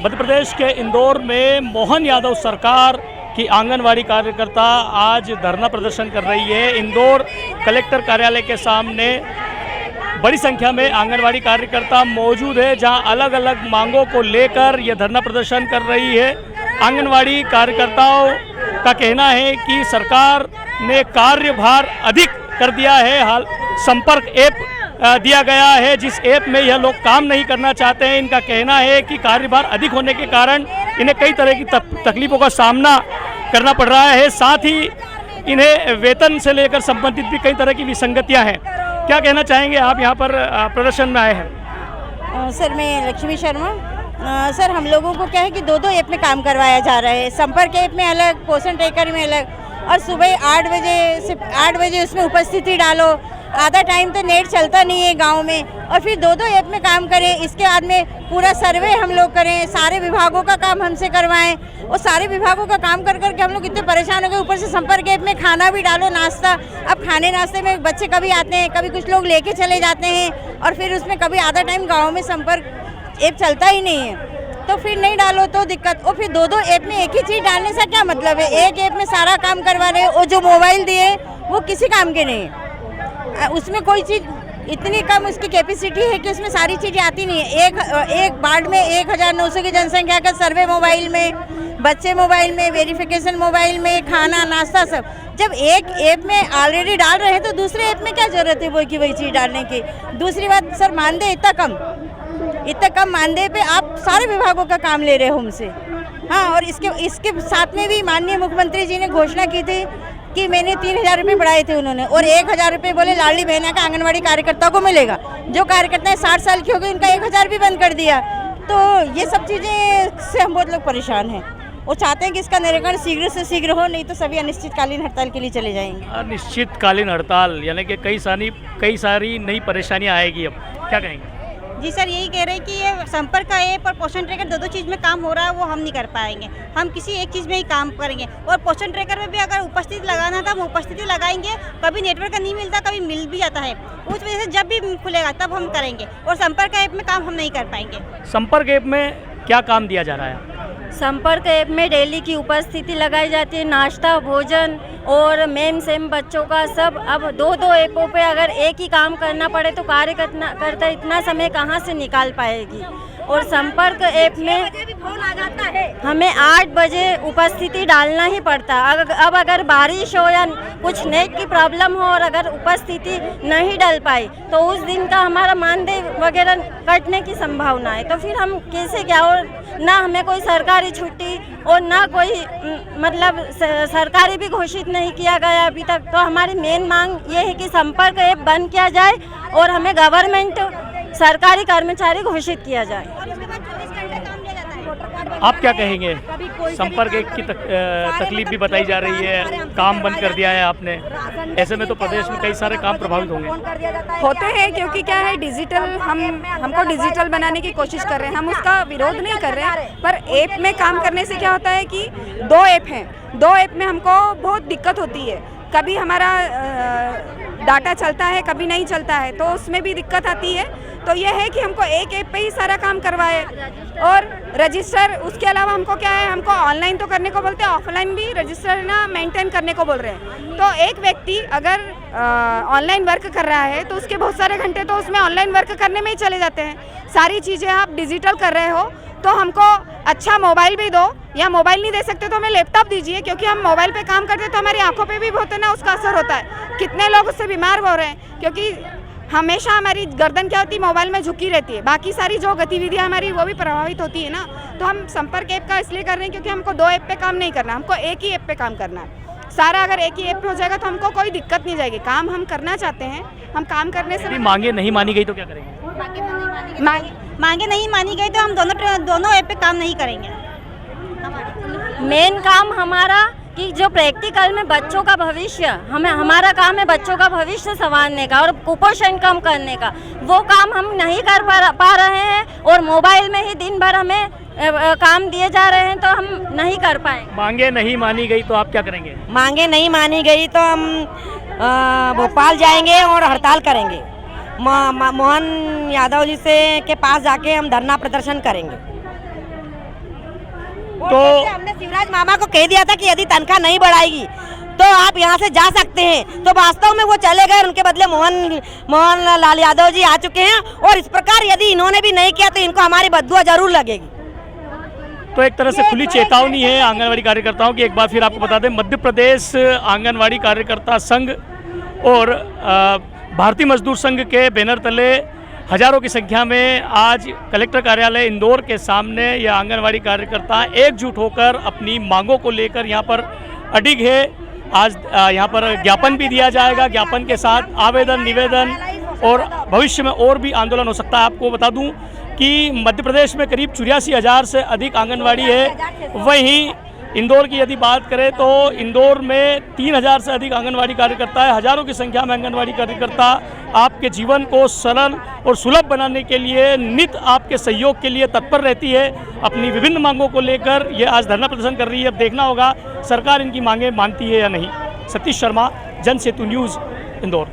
मध्य प्रदेश के इंदौर में मोहन यादव सरकार की आंगनवाड़ी कार्यकर्ता आज धरना प्रदर्शन कर रही है। इंदौर कलेक्टर कार्यालय के सामने बड़ी संख्या में आंगनवाड़ी कार्यकर्ता मौजूद है, जहां अलग अलग मांगों को लेकर यह धरना प्रदर्शन कर रही है। आंगनवाड़ी कार्यकर्ताओं का कहना है कि सरकार ने कार्यभार अधिक कर दिया है। हाल संपर्क ऐप दिया गया है, जिस ऐप में यह लोग काम नहीं करना चाहते हैं। इनका कहना है कि कार्यभार अधिक होने के कारण इन्हें कई तरह की तकलीफों का सामना करना पड़ रहा है। साथ ही इन्हें वेतन से लेकर संबंधित भी कई तरह की विसंगतियां हैं। क्या कहना चाहेंगे आप, यहाँ पर प्रदर्शन में आए हैं? सर मैं लक्ष्मी शर्मा। सर हम लोगों को क्या है कि दो ऐप में काम करवाया जा रहा है। संपर्क ऐप में अलग, पोषण ट्रैकर में अलग, और सुबह 8 बजे से 8 बजे उसमें उपस्थिति डालो। आधा टाइम तो नेट चलता नहीं है गांव में, और फिर दो ऐप में काम करें। इसके बाद में पूरा सर्वे हम लोग करें, सारे विभागों का काम हमसे करवाएं, और सारे विभागों का काम कर करके हम लोग इतने परेशान हो गए। ऊपर से संपर्क ऐप में खाना भी डालो, नाश्ता। अब खाने नाश्ते में बच्चे कभी आते हैं, कभी कुछ लोग लेके चले जाते हैं, और फिर उसमें कभी आधा टाइम गाँव में संपर्क ऐप चलता ही नहीं है, तो फिर नहीं डालो तो दिक्कत। और फिर दो ऐप में एक ही चीज़ डालने से क्या मतलब है? एक ऐप में सारा काम करवा रहे, और जो मोबाइल दिए वो किसी काम के नहीं है। उसमें कोई चीज़ इतनी कम उसकी कैपेसिटी है कि उसमें सारी चीज़ें आती नहीं है। एक वार्ड में 1900 की जनसंख्या का सर्वे मोबाइल में, बच्चे मोबाइल में, वेरिफिकेशन मोबाइल में, खाना नाश्ता सब। जब एक ऐप में ऑलरेडी डाल रहे हैं तो दूसरे ऐप में क्या जरूरत है वही चीज़ डालने की? दूसरी बात सर, मानदेय इतना कम मानदेय पे आप सारे विभागों का काम ले रहे हो हमसे। हाँ, और इसके साथ में भी माननीय मुख्यमंत्री जी ने घोषणा की थी कि मैंने 3000 रुपये बढ़ाए थे उन्होंने, और 1000 रुपये बोले लाडली बहना का आंगनवाड़ी कार्यकर्ता को मिलेगा। जो कार्यकर्ताएं 60 साल की हो गई उनका 1000 भी बंद कर दिया। तो ये सब चीज़ें से हम बहुत लोग परेशान हैं, वो चाहते हैं कि इसका निराकरण शीघ्र से शीघ्र हो, नहीं तो सभी अनिश्चितकालीन हड़ताल के लिए चले जाएंगे। अनिश्चितकालीन हड़ताल यानी कि कई सारी नई परेशानियाँ आएगी। अब क्या कहेंगे? जी सर, यही कह रहे हैं कि ये संपर्क का ऐप और पोषण ट्रैकर दो चीज़ में काम हो रहा है, वो हम नहीं कर पाएंगे। हम किसी एक चीज़ में ही काम करेंगे। और पोषण ट्रैकर में भी अगर उपस्थिति लगाना था, हम उपस्थिति लगाएंगे। कभी नेटवर्क नहीं मिलता, कभी मिल भी जाता है। उस वजह से जब भी खुलेगा तब हम करेंगे, और संपर्क ऐप में काम हम नहीं कर पाएंगे। संपर्क ऐप में क्या काम दिया जा रहा है? संपर्क ऐप में डेली की उपस्थिति लगाई जाती है, नाश्ता, भोजन और मेम सेम बच्चों का सब। अब दो ऐपों पे अगर एक ही काम करना पड़े तो कार्यकर्ता इतना समय कहाँ से निकाल पाएगी? और संपर्क ऐप में हमें 8 बजे उपस्थिति डालना ही पड़ता है। अब अगर बारिश हो या कुछ नेट की प्रॉब्लम हो और अगर उपस्थिति नहीं डल पाई तो उस दिन का हमारा मानदेय वगैरह कटने की संभावना है। तो फिर हम कैसे क्या? और ना हमें कोई सरकारी छुट्टी और ना कोई मतलब सरकारी भी घोषित नहीं किया गया अभी तक। तो हमारी मेन मांग ये है कि संपर्क ऐप बंद किया जाए और हमें गवर्नमेंट सरकारी कर्मचारी घोषित किया जाए। आप क्या कहेंगे? संपर्क ऐप की तकलीफ भी बताई जा रही है, काम बंद कर दिया है आपने। ऐसे में तो प्रदेश में कई सारे काम प्रभावित होते हैं, क्योंकि क्या है डिजिटल हमको डिजिटल बनाने की कोशिश कर रहे हैं। हम उसका विरोध नहीं कर रहे हैं, पर ऐप में काम करने से क्या होता है कि 2 ऐप हैं, 2 ऐप में हमको बहुत दिक्कत होती है। कभी हमारा डाटा चलता है, कभी नहीं चलता है, तो उसमें भी दिक्कत आती है। तो यह है कि हमको एक ऐप पे ही सारा काम करवाए और रजिस्टर। उसके अलावा हमको क्या है, हमको ऑनलाइन तो करने को बोलते हैं, ऑफलाइन भी रजिस्टर ना मेंटेन करने को बोल रहे हैं। तो एक व्यक्ति अगर ऑनलाइन वर्क कर रहा है तो उसके बहुत सारे घंटे तो उसमें ऑनलाइन वर्क करने में ही चले जाते हैं। सारी चीज़ें आप डिजिटल कर रहे हो तो हमको अच्छा मोबाइल भी दो, या मोबाइल नहीं दे सकते तो हमें लैपटॉप दीजिए, क्योंकि हम मोबाइल पे काम करते हैं तो हमारी आंखों पे भी बहुत है ना उसका असर होता है। कितने लोग उससे बीमार हो रहे हैं, क्योंकि हमेशा हमारी गर्दन क्या होती है, मोबाइल में झुकी रहती है। बाकी सारी जो गतिविधियां हमारी वो भी प्रभावित होती है ना। तो हम संपर्क ऐप का इसलिए कर रहे हैं क्योंकि हमको 2 ऐप पे काम नहीं करना, हमको एक ही ऐप पे काम करना है। सारा अगर एक ही ऐप पे हो जाएगा तो हमको कोई दिक्कत नहीं जाएगी। काम हम करना चाहते हैं, हम काम करने से मांगे नहीं मानी गई तो क्या करेंगे? मांगे नहीं मानी गई तो हम दोनों ऐप पे काम नहीं करेंगे। मेन काम हमारा कि जो प्रैक्टिकल में बच्चों का भविष्य, हमारा काम है बच्चों का भविष्य संवारने का और कुपोषण कम करने का। वो काम हम नहीं कर पा रहे हैं, और मोबाइल में ही दिन भर हमें काम दिए जा रहे हैं तो हम नहीं कर पाए। मांगे नहीं मानी गई तो आप क्या करेंगे? मांगे नहीं मानी गई तो हम भोपाल जाएंगे और हड़ताल करेंगे। मोहन यादव जी से के पास जाके हम धरना प्रदर्शन करेंगे। तो हमने शिवराज मामा को कह दिया था कि यदि तनख्वाह नहीं बढ़ाएगी तो आप यहाँ से जा सकते हैं, तो वास्तव में वो चले गए। उनके बदले मोहन लाल यादव जी आ चुके हैं और इस प्रकार यदि इन्होंने भी नहीं किया तो इनको हमारी बददुआ जरूर लगेगी। तो एक तरह से खुली चेतावनी है आंगनवाड़ी कार्यकर्ताओं की। एक बार फिर आपको बता दें, मध्य प्रदेश आंगनवाड़ी कार्यकर्ता संघ और भारतीय मजदूर संघ के बैनर तले हजारों की संख्या में आज कलेक्टर कार्यालय इंदौर के सामने ये आंगनवाड़ी कार्यकर्ता एकजुट होकर अपनी मांगों को लेकर यहाँ पर अडिग है। आज यहाँ पर ज्ञापन भी दिया जाएगा, ज्ञापन के साथ आवेदन, निवेदन और भविष्य में और भी आंदोलन हो सकता है। आपको बता दूं कि मध्य प्रदेश में करीब 84,000 से अधिक आंगनवाड़ी है। वहीं इंदौर की यदि बात करें तो इंदौर में 3,000 से अधिक आंगनवाड़ी कार्यकर्ता है। हजारों की संख्या में आंगनवाड़ी कार्यकर्ता आपके जीवन को सरल और सुलभ बनाने के लिए, नित आपके सहयोग के लिए तत्पर रहती है। अपनी विभिन्न मांगों को लेकर ये आज धरना प्रदर्शन कर रही है। अब देखना होगा सरकार इनकी मांगें मानती है या नहीं। सतीश शर्मा, जन सेतु न्यूज़, इंदौर।